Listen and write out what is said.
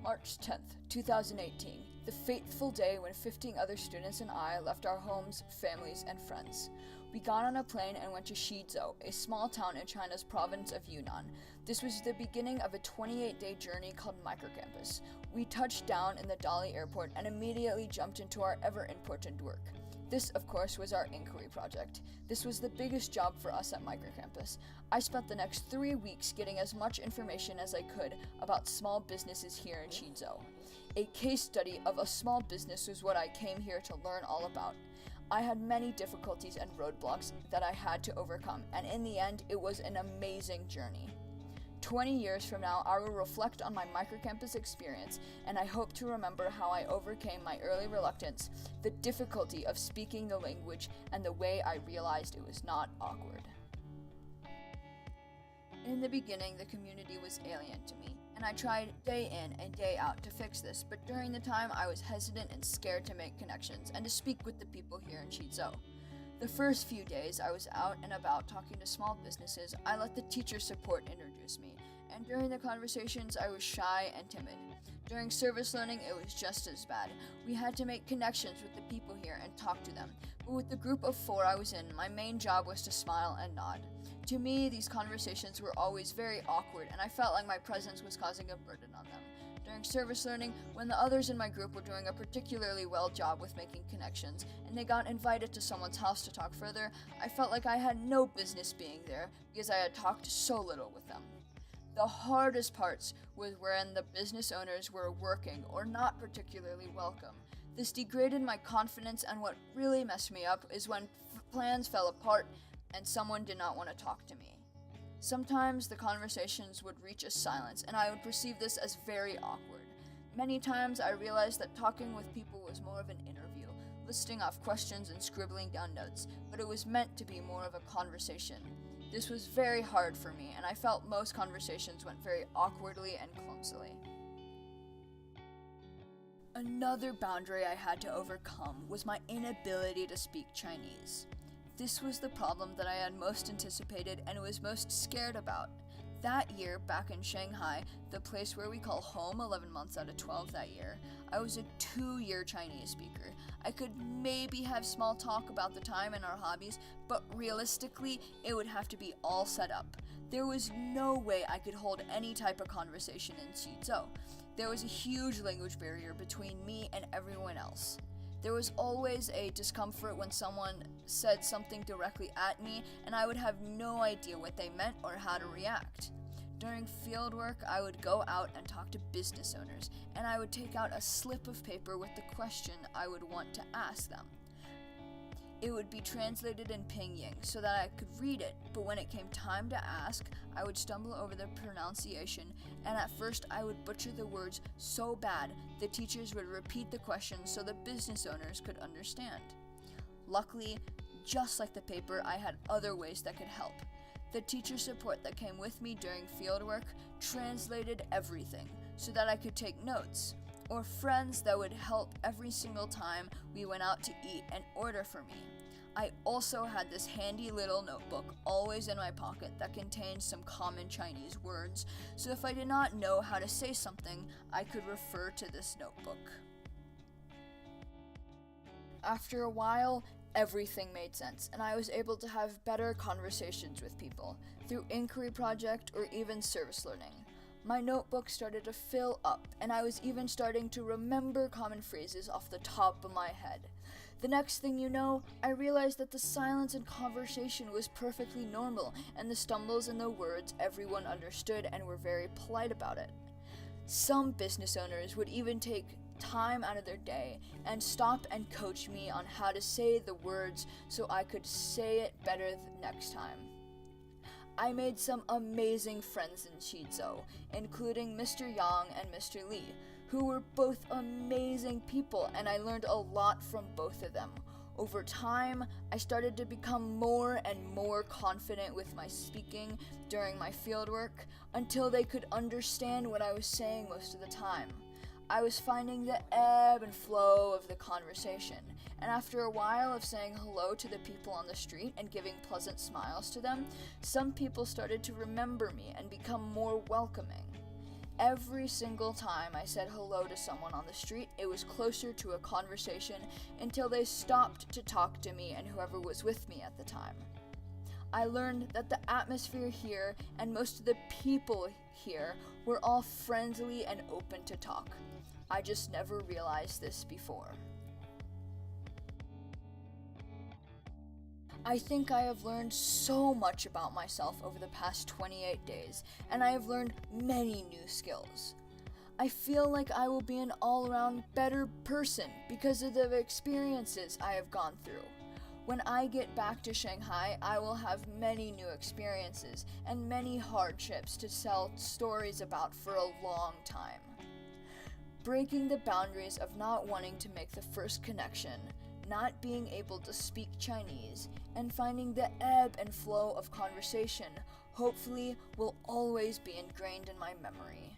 March 10th, 2018, the fateful day when 15 other students and I left our homes, families, and friends. We got on a plane and went to Shizhou, a small town in China's province of Yunnan. This was the beginning of a 28-day journey called Microcampus. We touched down in the Dali airport and immediately jumped into our ever-important work. This, of course, was our inquiry project. This was the biggest job for us at Microcampus. I spent the next 3 weeks getting as much information as I could about small businesses here in Shizhou. A case study of a small business was what I came here to learn all about. I had many difficulties and roadblocks that I had to overcome, and in the end, it was an amazing journey. 20 years from now, I will reflect on my Microcampus experience, and I hope to remember how I overcame my early reluctance, the difficulty of speaking the language, and the way I realized it was not awkward. In the beginning, the community was alien to me, and I tried day in and day out to fix this, but during the time, I was hesitant and scared to make connections and to speak with the people here in Shizhou. The first few days I was out and about talking to small businesses, I let the teacher support introduce me, and during the conversations I was shy and timid. During service learning it was just as bad. We had to make connections with the people here and talk to them, but with the group of 4 I was in, my main job was to smile and nod. To me, these conversations were always very awkward, and I felt like my presence was causing a burden on them. During service learning, when the others in my group were doing a particularly well job with making connections, and they got invited to someone's house to talk further, I felt like I had no business being there because I had talked so little with them. The hardest parts was when the business owners were working or not particularly welcome. This degraded my confidence, and what really messed me up is when plans fell apart and someone did not want to talk to me. Sometimes the conversations would reach a silence, and I would perceive this as very awkward. Many times I realized that talking with people was more of an interview, listing off questions and scribbling down notes, but it was meant to be more of a conversation. This was very hard for me, and I felt most conversations went very awkwardly and clumsily. Another boundary I had to overcome was my inability to speak Chinese. This was the problem that I had most anticipated and was most scared about. That year, back in Shanghai, the place where we call home 11 months out of 12 that year, I was a 2-year Chinese speaker. I could maybe have small talk about the time and our hobbies, but realistically, it would have to be all set up. There was no way I could hold any type of conversation in Shizhou. There was a huge language barrier between me and everyone else. There was always a discomfort when someone said something directly at me, and I would have no idea what they meant or how to react. During field work, I would go out and talk to business owners, and I would take out a slip of paper with the question I would want to ask them. It would be translated in Pinyin so that I could read it, but when it came time to ask, I would stumble over the pronunciation, and at first I would butcher the words so bad the teachers would repeat the question so the business owners could understand. Luckily, just like the paper, I had other ways that could help. The teacher support that came with me during fieldwork translated everything so that I could take notes, or friends that would help every single time we went out to eat and order for me. I also had this handy little notebook always in my pocket that contained some common Chinese words, so if I did not know how to say something, I could refer to this notebook. After a while, everything made sense, and I was able to have better conversations with people through inquiry project or even service learning. My notebook started to fill up, and I was even starting to remember common phrases off the top of my head. The next thing you know, I realized that the silence in conversation was perfectly normal, and the stumbles in the words everyone understood and were very polite about it. Some business owners would even take time out of their day and stop and coach me on how to say the words so I could say it better next time. I made some amazing friends in Shizhou, including Mr. Yang and Mr. Li, who were both amazing people, and I learned a lot from both of them. Over time, I started to become more and more confident with my speaking during my fieldwork until they could understand what I was saying most of the time. I was finding the ebb and flow of the conversation, and after a while of saying hello to the people on the street and giving pleasant smiles to them, some people started to remember me and become more welcoming. Every single time I said hello to someone on the street, it was closer to a conversation until they stopped to talk to me and whoever was with me at the time. I learned that the atmosphere here and most of the people here were all friendly and open to talk. I just never realized this before. I think I have learned so much about myself over the past 28 days, and I have learned many new skills. I feel like I will be an all-around better person because of the experiences I have gone through. When I get back to Shanghai, I will have many new experiences and many hardships to tell stories about for a long time. Breaking the boundaries of not wanting to make the first connection, not being able to speak Chinese, and finding the ebb and flow of conversation hopefully will always be ingrained in my memory.